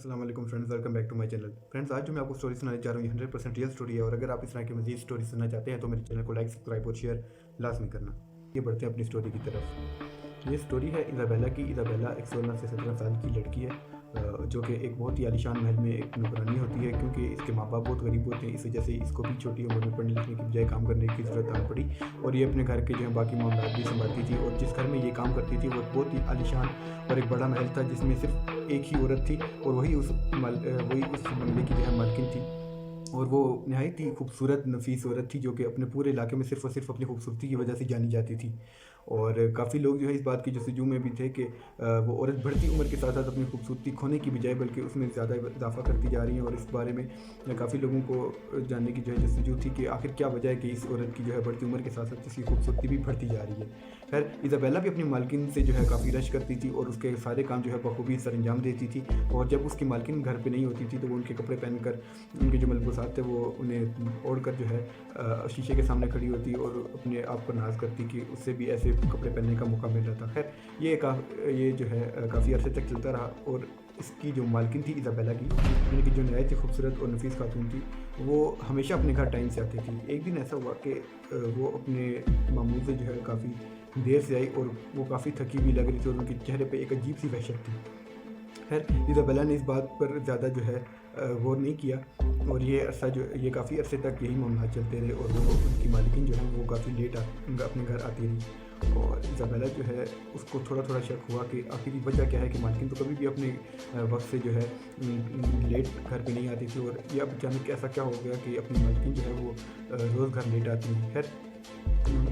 अस्सलाम वालेकुम friends, welcome back to my channel. Friends, आज जो मैं आपको स्टोरी सुनाने जा रहा हूँ ये 100% रियल स्टोरी है। और अगर आप इस तरह की मज़ीद स्टोरी सुनना चाहते हैं तो मेरे चैनल को लाइक, सब्सक्राइब और शेयर लाजमी करना। ये बढ़ते हैं अपनी स्टोरी की तरफ। ये स्टोरी है इज़ाबेला की। इज़ाबेला एक 16 से 17 साल की लड़की है, जो कि एक बहुत ही आलीशान महल में एक नौकरानी होती है, क्योंकि इसके माँ बाप बहुत गरीब होते हैं। इस वजह से इसको भी छोटी उम्र में पढ़ने लिखने की बजाय काम करने की ज़रूरत आन पड़ी। और ये अपने घर के जो है बाकी मामलात भी संभालती थी। और जिस घर में ये काम करती थी वो बहुत ही आलीशान और एक बड़ा महल था, जिसमें सिर्फ एक ही औरत थी और वही उस बंगले की जो है मालकिन थी। और वो नहायत ही खूबसूरत नफीस औरत थी, जो कि अपने पूरे इलाके में सिर्फ़ और सिर्फ अपनी खूबसूरती की वजह से जानी जाती थी। और काफ़ी लोग जो है इस बात की जस्तजू में भी थे कि वो औरत बढ़ती उम्र के साथ साथ अपनी खूबसूरती खोने की बजाय बल्कि उसमें ज़्यादा इजाफा करती जा रही है। और इस बारे में काफ़ी लोगों को जानने की जो है जस्तजू थी कि आखिर क्या वजह है कि इस औरत की जो है बढ़ती उम्र के साथ साथ इसकी खूबसूरती भी बढ़ती जा रही है। खैर, इज़ाबेला भी अपनी मालकिन से जो है काफ़ी रश करती थी और उसके सारे काम जो है बखूबी सर अंजाम देती थी। और जब उसकी मालकिन घर पे नहीं होती थी तो वो उनके कपड़े पहनकर, उनके जो मलबूसात थे वो उन्हें ओढ़ कर जो है शीशे के सामने खड़ी होती और अपने आप पर नाज करती कि उससे भी ऐसे कपड़े पहनने का मौका मिल रहा था। खैर, ये जो है काफ़ी अरसे तक चलता रहा। और इसकी जो मालकिन थी इज़ाबेला की, यानी कि जो नहायत ही खूबसूरत और नफीस खातून थी, वो हमेशा अपने घर टाइम से आती थी। एक दिन ऐसा हुआ कि वो अपने मामू से जो है काफ़ी देर से आई और वो काफ़ी थकी हुई लग रही थी और उनके चेहरे पे एक अजीब सी वहशत थी। खैर, इज़ाबेला ने इस बात पर ज़्यादा जो है गौर नहीं किया। और ये काफ़ी अरसे तक यही मामला चलते रहे। और वो उनकी मालकिन जो है वो काफ़ी लेट अपने घर आती रही। और इज़ाबेला जो है उसको थोड़ा थोड़ा शक हुआ कि आखिर वजह क्या है कि मालकिन तो कभी भी अपने वक्त से जो है लेट घर पे नहीं आती थी। और ये अब अचानक ऐसा क्या हो गया कि अपनी मालकिन जो है वो रोज़ घर लेट आती है। खैर,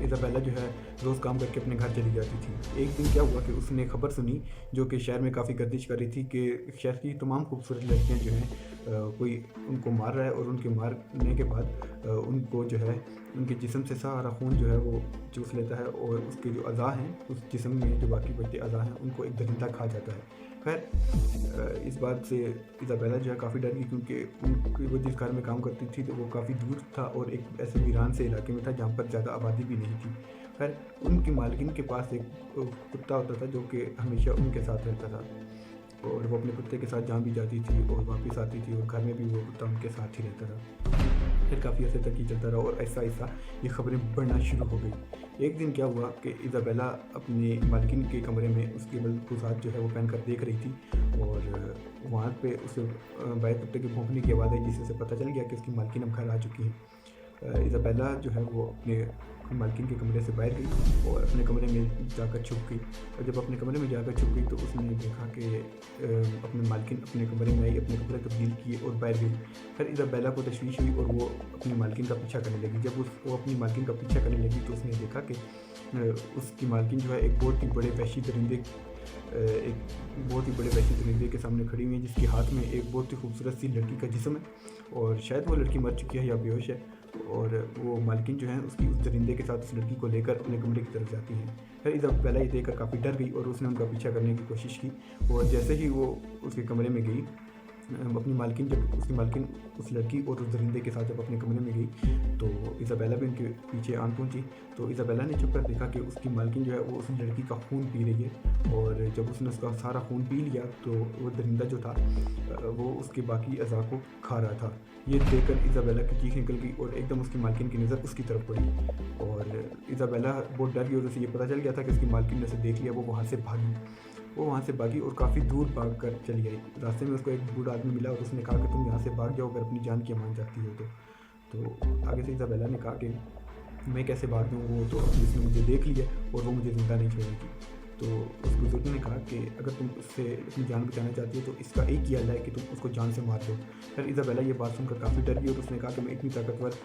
इज़ाबेला जो है रोज़ काम करके अपने घर चली जाती थी। एक दिन क्या हुआ कि उसने खबर सुनी, जो कि शहर में काफ़ी गर्दिश कर रही थी, कि शहर की तमाम खूबसूरत लड़कियां जो हैं कोई उनको मार रहा है। और उनके मारने के बाद उनको जो है उनके जिस्म से सारा खून जो है वो चूस लेता है। और उसके जो अज़ा हैं, उस जिस्म में जो बाकी बचे अज़ा हैं, उनको एक दरिंदा खा जाता है। खैर, इस बात से इज़ाबेला जो है काफ़ी डर गई, क्योंकि वो जिस घर में काम करती थी तो वो काफ़ी दूर था और एक ऐसे वीरान से इलाके में था जहाँ पर ज़्यादा आबादी भी नहीं थी। खैर, उनकी मालकिन के पास एक कुत्ता होता था, जो कि हमेशा उनके साथ रहता था। और वो अपने कुत्ते के साथ जहाँ भी जाती थी और वापस आती थी, और घर में भी वो कुत्ता उनके साथ ही रहता था। फिर काफ़ी अर्से तक ये चलता रहा और ऐसा ऐसा ये खबरें बढ़ना शुरू हो गई। एक दिन क्या हुआ कि इज़ाबेला अपनी मालकिन के कमरे में उसके मलबूसात जो है वो पहन कर देख रही थी। और वहाँ पे उसे बाहर कुत्ते के भौंकने की आवाज़ आई, जिससे उसे पता चल गया कि उसकी मालकिन अब घर आ चुकी है। इज़ाबेला जो है वो अपने मालकिन के कमरे से बाहर गई और अपने कमरे में जाकर छुप गई। और जब अपने कमरे में जाकर छुप गई तो उसने देखा कि अपनी मालकिन अपने कमरे में आई, अपने कपड़े तब्दील किए और बाहर गई। फिर इज़ाबेला को तशवीश हुई और वो अपनी मालकिन का पीछा करने लगी। जब वो अपनी मालकिन का पीछा करने लगी तो उसने देखा कि उसकी मालकिन जो है एक बहुत ही बड़े वहशी दरिंदे के सामने खड़ी हुई है, जिसके हाथ में एक बहुत ही खूबसूरत सी लड़की का जिस्म है। और शायद वो लड़की मर चुकी है या बेहोश है। और वो मालकिन जो है उसकी उस दरिंदे के साथ उस लड़की को लेकर अपने कमरे की तरफ जाती है। फिर इज़ाबेला ये देखकर काफ़ी डर गई और उसने उनका पीछा करने की कोशिश की। और जैसे ही वो उसके कमरे में गई, उसकी मालकिन उस लड़की और उस दरिंदे के साथ जब अपने कमरे में गई तो इज़ाबेला भी उनके पीछे आन पहुंची। तो इज़ाबेला ने छुप कर देखा कि उसकी मालकिन जो है वो उस लड़की का खून पी रही है। और जब उसने उसका सारा खून पी लिया तो वो दरिंदा जो था वो उसके बाकी अज़ा को खा रहा था। ये देखकर इज़ाबेला की चीख निकल गई और एकदम उसकी मालकिन की नज़र उसकी तरफ पड़ी। और इज़ाबेला बहुत डर गई और उसे ये पता चल गया था कि उसकी मालकिन ने उसे देख लिया। वो वहाँ से भागी और काफ़ी दूर भाग कर चली आई। रास्ते में उसको एक बूढ़ा आदमी मिला और उसने कहा कि तुम यहाँ से भाग जाओ अगर अपनी जान की अमान चाहती हो तो आगे से इज़ाबेला ने कहा कि मैं कैसे भाग दूँ, वो तो अभी उसने मुझे देख लिया और वो मुझे ज़िंदा नहीं छोड़ेगी। तो उस बुजुर्ग ने कहा कि अगर तुम उससे अपनी जान बचाना चाहती हो तो इसका एक ही हल है कि तुम उसको जान से मार दो। फिर इज़ाबेला ये बात सुनकर काफ़ी डर गई और उसने कहा कि मैं इतनी ताकतवर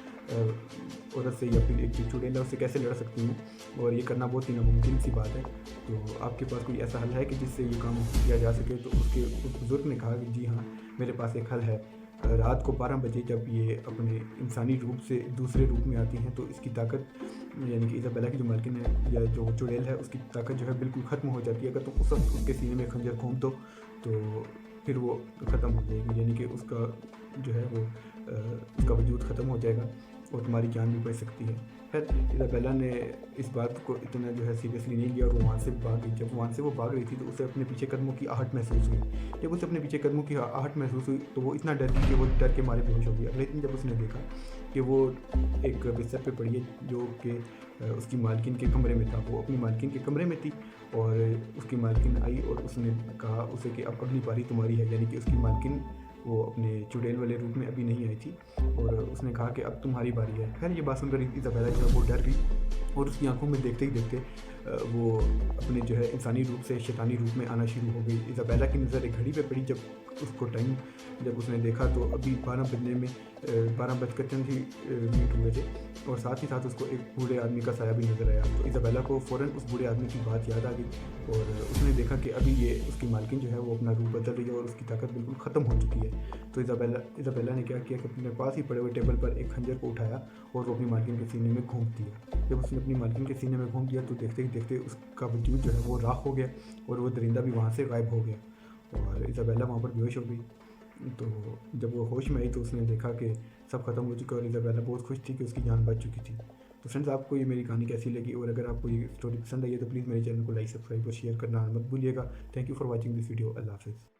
औरत से या फिर एक जो चुड़ैल है उससे कैसे लड़ सकती हूँ, और ये करना बहुत ही नामुमकिन सी बात है। तो आपके पास कोई ऐसा हल है कि जिससे ये काम किया जा सके? तो उस बुजुर्ग ने कहा कि जी हाँ, मेरे पास एक हल है। रात को 12 बजे जब ये अपने इंसानी रूप से दूसरे रूप में आती हैं तो इसकी ताकत, यानी कि इज़ाबेला की जो मालकिन है या जो चुड़ैल है, उसकी ताकत जो है बिल्कुल ख़त्म हो जाती है। अगर तुम उस वक्त उसके सीने में खंजर घोंप दो तो फिर वो ख़त्म हो जाएगी, यानी कि उसका जो है वो उसका वजूद ख़त्म हो जाएगा। और तुम्हारी जान भी बच सकती है। खैर इज़ाबेला ने इस बात को इतना जो है सीरियसली नहीं लिया और वो वहाँ से भाग गई। जब वहाँ से वो भाग रही थी तो उसे अपने पीछे कदमों की आहट महसूस हुई। जब उसे अपने पीछे कदमों की आहट महसूस हुई तो वो इतना डर गई कि वो डर के मारे बेहोश हो गई। अगले दिन जब उसने देखा कि वो एक बिस्तर पे पड़ी है जो कि उसकी मालकिन के कमरे में था, वो अपनी मालकिन के कमरे में थी और उसकी मालकिन आई और उसने कहा उसे कि अब अगली बारी तुम्हारी है, यानी कि उसकी मालकिन वो अपने चुड़ैल वाले रूप में अभी नहीं आई थी और उसने कहा कि अब तुम्हारी बारी है। खैर ये बात सुनकर इज़ाबेला जो है वो डर गई और उसकी आंखों में देखते ही देखते वो अपने जो है इंसानी रूप से शैतानी रूप में आना शुरू हो गई। इज़ाबेला की नज़र एक घड़ी पे पड़ी। जब उसको टाइम जब उसने देखा तो अभी 12 बजने में 12:05 हुए थे और साथ ही साथ उसको एक बूढ़े आदमी का साया भी नज़र आया। तो इज़ाबेला को फ़ौरन उस बूढ़े आदमी की बात याद आ गई और उसने देखा कि अभी ये उसकी मालकिन जो है वो अपना रूप बदल रही है और उसकी ताकत बिल्कुल ख़त्म हो चुकी है। तो इज़ाबेला ने क्या किया कि अपने पास ही पड़े हुए टेबल पर एक खंजर को उठाया और वो अपनी मालकिन के सीने में घोंप दिया। जब उसने अपनी मालकिन के सीने में घोंप दिया तो देखते ही देखते उसका वजूद जो है वो राख हो गया और वो दरिंदा भी वहाँ से गायब हो गया और इज़ाबेला वहाँ पर बेहोश हो गई। तो जब वो होश में आई तो उसने देखा कि सब खत्म हो चुका और इज़ाबेला बहुत खुश थी कि उसकी जान बच चुकी थी। तो फ्रेंड्स आपको ये मेरी कहानी कैसी लगी और अगर आपको ये स्टोरी पसंद आई है तो प्लीज़ मेरे चैनल को लाइक सब्सक्राइब और शेयर करना मत भूलिएगा। Thank you for watching this video. अल्लाह हाफ़िज़।